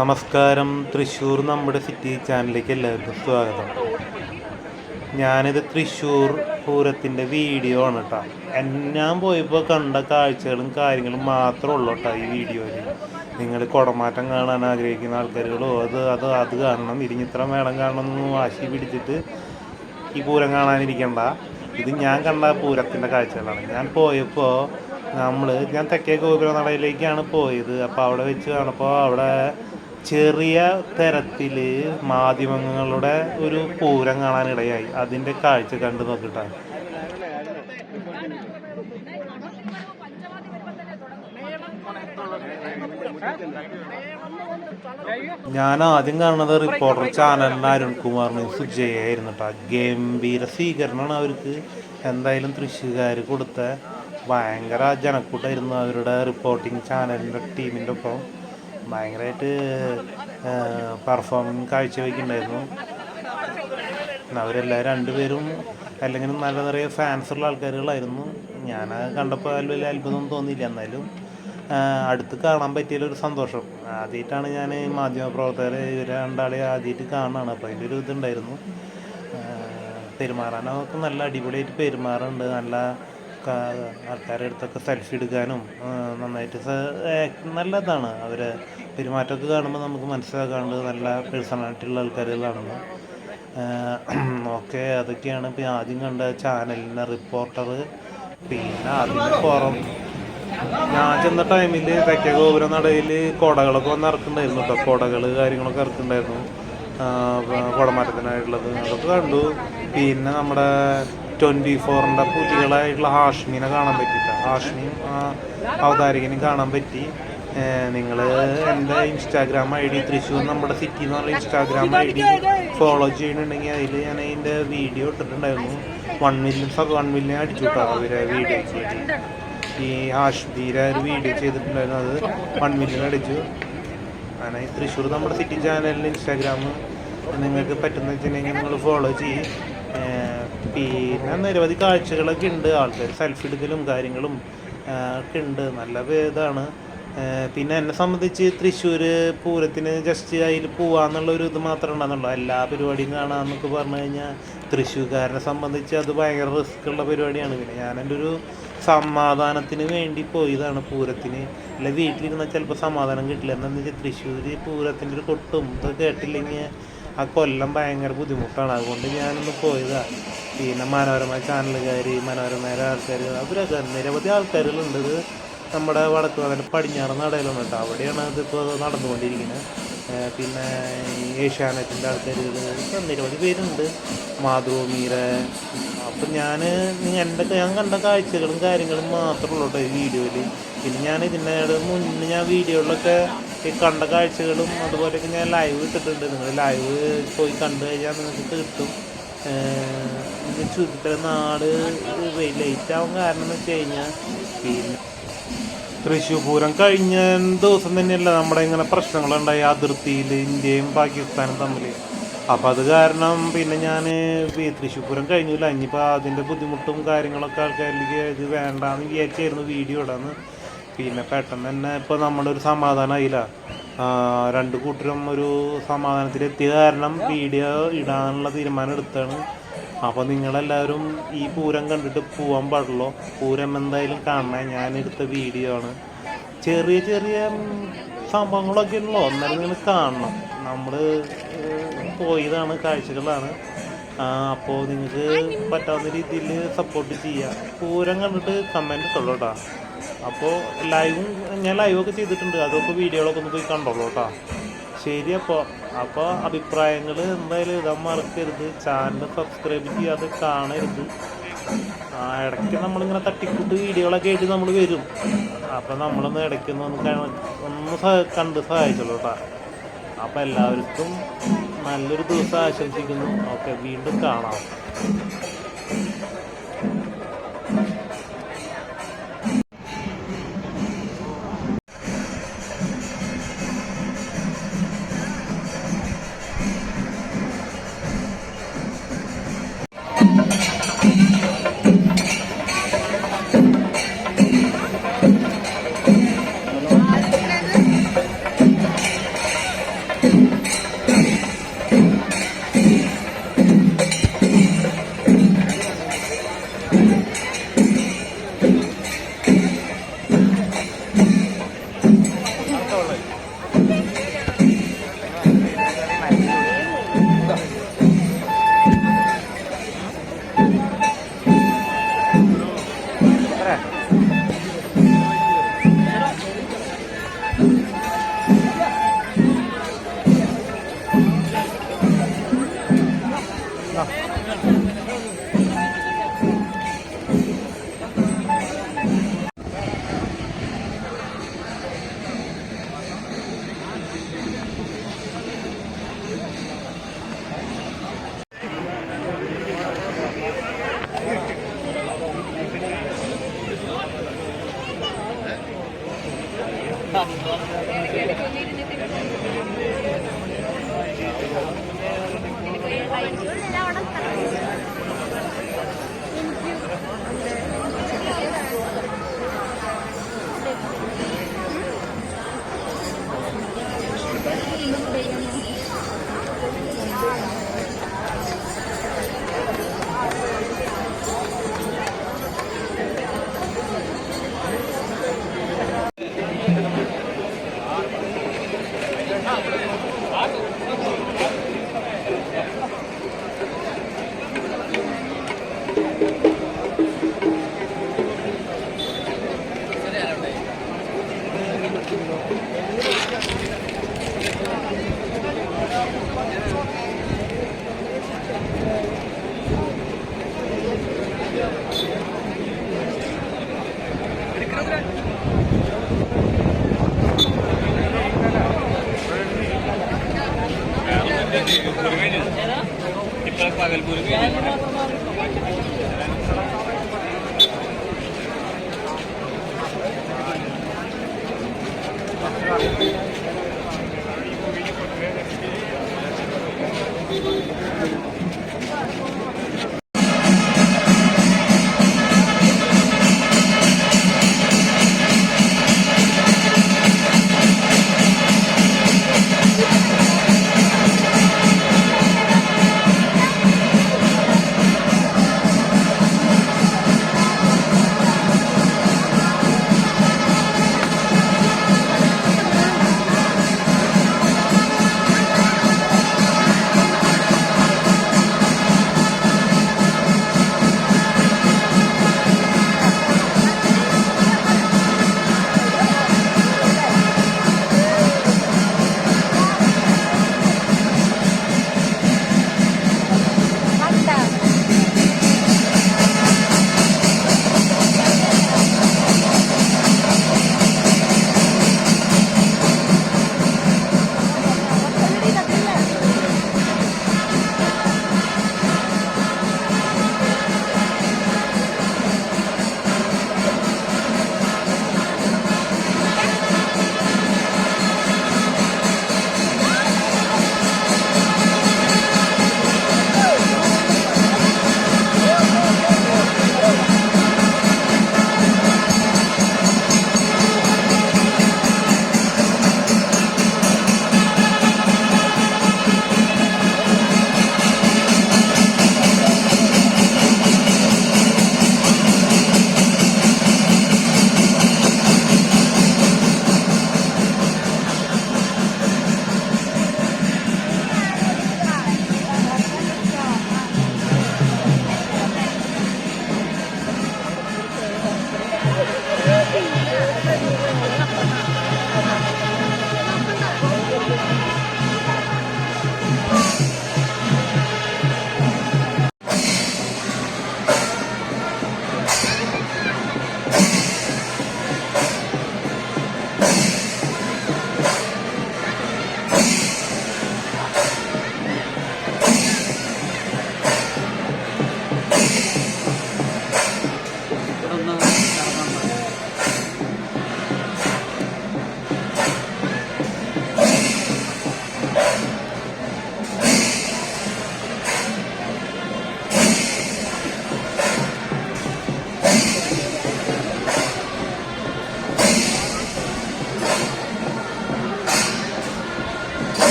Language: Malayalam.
നമസ്കാരം. തൃശ്ശൂർ നമ്മുടെ സിറ്റി ചാനലിലേക്ക് എല്ലാവർക്കും സ്വാഗതം. ഞാനിത് തൃശ്ശൂർ പൂരത്തിൻ്റെ വീഡിയോ ആണ് കേട്ടോ. ഞാൻ പോയപ്പോൾ കണ്ട കാഴ്ചകളും കാര്യങ്ങളും മാത്രമേ ഉള്ളൂ കേട്ടോ ഈ വീഡിയോയിൽ. നിങ്ങൾ കുടമാറ്റം കാണാൻ ആഗ്രഹിക്കുന്ന ആൾക്കാരുകളോ അത് കാണണം, ഇരിഞ്ഞിത്ര മേളം കാണണമെന്ന് വാശി പിടിച്ചിട്ട് ഈ പൂരം കാണാനിരിക്കണ്ട. ഇത് ഞാൻ കണ്ട പൂരത്തിൻ്റെ കാഴ്ചകളാണ്. ഞാൻ പോയപ്പോൾ ഞാൻ തെക്കേ ഗോപുരനടയിലേക്കാണ് പോയത്. അപ്പോൾ അവിടെ വെച്ച് കാണപ്പോൾ അവിടെ ചെറിയ തരത്തിൽ മാധ്യമങ്ങളുടെ ഒരു പൂരം കാണാനിടയായി. അതിൻ്റെ കാഴ്ച കണ്ടു നോക്കിയിട്ടാണ്. ഞാൻ ആദ്യം കാണുന്നത് റിപ്പോർട്ടർ ചാനലിന് അരുൺകുമാറിന് സുജയായിരുന്നു കേട്ടോ. ഗംഭീര സ്വീകരണമാണ് അവർക്ക്. എന്തായാലും തൃശ്ശൂർകാർ കൊടുത്ത ഭയങ്കര ജനക്കൂട്ടായിരുന്നു. അവരുടെ റിപ്പോർട്ടിങ് ചാനലിൻ്റെ ടീമിൻ്റെ ഒപ്പം ഭയങ്കരമായിട്ട് പെർഫോമിങ് കാഴ്ചവെക്കുന്നുണ്ടായിരുന്നു. അവരെല്ലാവരും രണ്ടുപേരും അല്ലെങ്കിൽ നല്ല നിറയെ ഫാൻസുള്ള ആൾക്കാരുകളായിരുന്നു. ഞാൻ കണ്ടപ്പോൾ വലിയ അത്ഭുതം തോന്നിയില്ല. എന്നാലും അടുത്ത് കാണാൻ പറ്റിയൊരു സന്തോഷം. ആദ്യമായിട്ടാണ് ഞാൻ മാധ്യമപ്രവർത്തകരെ ഇവരെ രണ്ടാളെ ആദ്യമായിട്ട് കാണുകയാണ്. അപ്പോൾ അതിൻ്റെ ഒരു ഇതുണ്ടായിരുന്നു. പെരുമാറാനൊക്കെ നല്ല അടിപൊളിയായിട്ട് പെരുമാറുന്നുണ്ട്. നല്ല ആൾക്കാരുടെ അടുത്തൊക്കെ സെൽഫി എടുക്കാനും നന്നായിട്ട് നല്ലതാണ്. അവരെ പെരുമാറ്റമൊക്കെ കാണുമ്പോൾ നമുക്ക് മനസ്സിലാക്കാണ്ട് നല്ല പേഴ്സണാലിറ്റി ഉള്ള ആൾക്കാരുകളാണെന്ന്. ഓക്കെ, അതൊക്കെയാണ് ഇപ്പോൾ ആദ്യം കണ്ട ചാനലിൻ്റെ റിപ്പോർട്ടർ. പിന്നെ അതിന് പുറം ഞാൻ ചെന്ന ടൈമിൽ തെക്കേ ഗോപുര നടയിൽ കുടകളൊക്കെ വന്ന് ഇറക്കുന്നുണ്ടായിരുന്നു കേട്ടോ. കുടകൾ കാര്യങ്ങളൊക്കെ ഇറക്കുന്നുണ്ടായിരുന്നു, കുടമാറ്റത്തിനായിട്ടുള്ളത്. അതൊക്കെ കണ്ടു. പിന്നെ നമ്മുടെ 24ൻ്റെ പുലികളായിട്ടുള്ള ഹാഷ്മിനെ കാണാൻ പറ്റിയിട്ടാണ്. ഹാഷ്മിയും അവതാരികനും കാണാൻ പറ്റി. നിങ്ങൾ എൻ്റെ ഇൻസ്റ്റാഗ്രാം ID തൃശ്ശൂർ നമ്മുടെ സിറ്റി എന്ന് പറഞ്ഞ ഇൻസ്റ്റാഗ്രാം ID ഫോളോ ചെയ്യുന്നുണ്ടെങ്കിൽ അതിൽ ഞാൻ അതിൻ്റെ വീഡിയോ ഇട്ടിട്ടുണ്ടായിരുന്നു. 1 മില്യൺ അടിച്ചു കേട്ടോ അവരെ വീഡിയോയ്ക്ക് വേണ്ടി. ഈ ഹാഷ്മീരെ ഒരു വീഡിയോ ചെയ്തിട്ടുണ്ടായിരുന്നു, അത് 1 മില്യൺ അടിച്ചു. അങ്ങനെ തൃശ്ശൂർ നമ്മുടെ സിറ്റി ചാനലിൻ്റെ ഇൻസ്റ്റാഗ്രാം നിങ്ങൾക്ക് പറ്റുന്ന വെച്ചിട്ടുണ്ടെങ്കിൽ നിങ്ങൾ ഫോളോ ചെയ്യും. പിന്നെ നിരവധി കാഴ്ചകളൊക്കെ ഉണ്ട്. ആൾക്കാർ സെൽഫി എടുക്കലും കാര്യങ്ങളും ഒക്കെ ഉണ്ട്. നല്ല ഇതാണ്. പിന്നെ എന്നെ സംബന്ധിച്ച് തൃശ്ശൂർ പൂരത്തിന് ജസ്റ്റ് അതിൽ പോവാന്നുള്ളൊരു ഇത് മാത്രമേ ഉണ്ടാകുന്നുള്ളൂ. എല്ലാ പരിപാടിയും കാണാമെന്നൊക്കെ പറഞ്ഞു കഴിഞ്ഞാൽ തൃശ്ശൂർക്കാരനെ സംബന്ധിച്ച് അത് ഭയങ്കര റിസ്ക് ഉള്ള പരിപാടിയാണ്. പിന്നെ ഞാനെൻ്റെ ഒരു സമാധാനത്തിന് വേണ്ടി പോയതാണ് പൂരത്തിന്. അല്ല വീട്ടിലിരുന്നാൽ ചിലപ്പോൾ സമാധാനം കിട്ടില്ല. എന്താണെന്ന് വെച്ചാൽ തൃശ്ശൂർ പൂരത്തിൻ്റെ ഒരു കൊട്ടും ഇതൊക്കെ കേട്ടില്ലെങ്കിൽ ആ കൊല്ലം ഭയങ്കര ബുദ്ധിമുട്ടാണ്. അതുകൊണ്ട് ഞാനൊന്ന് പോയതാണ്. പിന്നെ മനോരമ ചാനലുകാർ, മനോരമയുടെ ആൾക്കാർ, അവരൊക്കെ നിരവധി ആൾക്കാരുകളുണ്ട്. ഇത് നമ്മുടെ വടക്ക് അതിൻ്റെ പടിഞ്ഞാറ് നടയിലാണ് കേട്ടോ. അവിടെയാണ് ഇതിപ്പോൾ നടന്നുകൊണ്ടിരിക്കുന്നത്. പിന്നെ ഏഷ്യാനെറ്റിൻ്റെ ആൾക്കാരുകൾ, നിരവധി പേരുണ്ട്, മാതൃഭൂമിയുടെ. അപ്പം ഞാൻ കണ്ട കാഴ്ചകളും കാര്യങ്ങളും മാത്രമേ ഉള്ളൂ കേട്ടോ ഈ വീഡിയോയിൽ. പിന്നെ ഞാൻ ഇതിനോട് മുന്നേ ഞാൻ വീഡിയോകളിലൊക്കെ കണ്ട കാഴ്ചകളും അതുപോലെയൊക്കെ ഞാൻ ലൈവ് ഇട്ടിട്ടുണ്ട്. നിങ്ങൾ ലൈവ് പോയി കണ്ടു കഴിഞ്ഞാൽ നിങ്ങൾക്ക് കിട്ടും. ചുരുത്ത നാട് ലേറ്റ് ആവാൻ കാരണം എന്ന് വെച്ച് കഴിഞ്ഞാൽ പിന്നെ തൃശ്ശൂർ പൂരം കഴിഞ്ഞ ദിവസം തന്നെയല്ല നമ്മുടെ ഇങ്ങനെ പ്രശ്നങ്ങളുണ്ടായി അതിർത്തിയിൽ ഇന്ത്യയും പാകിസ്ഥാനും തമ്മിൽ. അപ്പം അത് കാരണം പിന്നെ ഞാൻ തൃശ്ശൂർ പൂരം കഴിഞ്ഞില്ല. ഇനിയിപ്പോൾ അതിൻ്റെ ബുദ്ധിമുട്ടും കാര്യങ്ങളൊക്കെ ആൾക്കാരിലേക്ക് ഇത് വേണ്ടാന്ന് വിചാരിച്ചായിരുന്നു വീഡിയോ ഇടാന്ന്. പിന്നെ പെട്ടെന്ന് തന്നെ ഇപ്പോൾ നമ്മുടെ ഒരു സമാധാനമായില്ല. രണ്ട് കൂട്ടരും ഒരു സമാധാനത്തിലെത്തിയ കാരണം വീഡിയോ ഇടാനുള്ള തീരുമാനം എടുത്താണ്. അപ്പോൾ നിങ്ങളെല്ലാവരും ഈ പൂരം കണ്ടിട്ട് പോകാൻ പാടുള്ളൂ. പൂരം എന്തായാലും കാണണേ. ഞാനെടുത്ത വീഡിയോ ആണ്. ചെറിയ ചെറിയ സംഭവങ്ങളൊക്കെ ഉള്ളൂ, എന്നാലും നിങ്ങൾ കാണണം. നമ്മൾ പോയതാണ്, കാഴ്ചകളാണ്. അപ്പോൾ നിങ്ങൾക്ക് പറ്റാവുന്ന രീതിയിൽ സപ്പോർട്ട് ചെയ്യുക. പൂരം കണ്ടിട്ട് കമൻറ്റ് ഇട്ടുള്ളൂ കേട്ടോ. അപ്പോൾ ഞാൻ ലൈവൊക്കെ ചെയ്തിട്ടുണ്ട്, അതൊക്കെ വീഡിയോകളൊക്കെ ഒന്ന് പോയി കണ്ടോളൂ കേട്ടോ. ശരി. അപ്പോൾ അഭിപ്രായങ്ങൾ എന്തായാലും ഇടാൻ മറക്കരുത്. ചാനൽ സബ്സ്ക്രൈബ് ചെയ്യാതെ കാണരുത്. ഇടയ്ക്ക് നമ്മളിങ്ങനെ തട്ടിക്കൂട്ട് വീഡിയോകളൊക്കെ ആയിട്ട് നമ്മൾ വരും. അപ്പോൾ നമ്മളൊന്ന് ഒന്ന് കണ്ട് സഹായിച്ചോളൂ കേട്ടോ. അപ്പോൾ എല്ലാവർക്കും നല്ലൊരു ദിവസം ആശംസിക്കുന്നു. ഓക്കെ, വീണ്ടും കാണാം.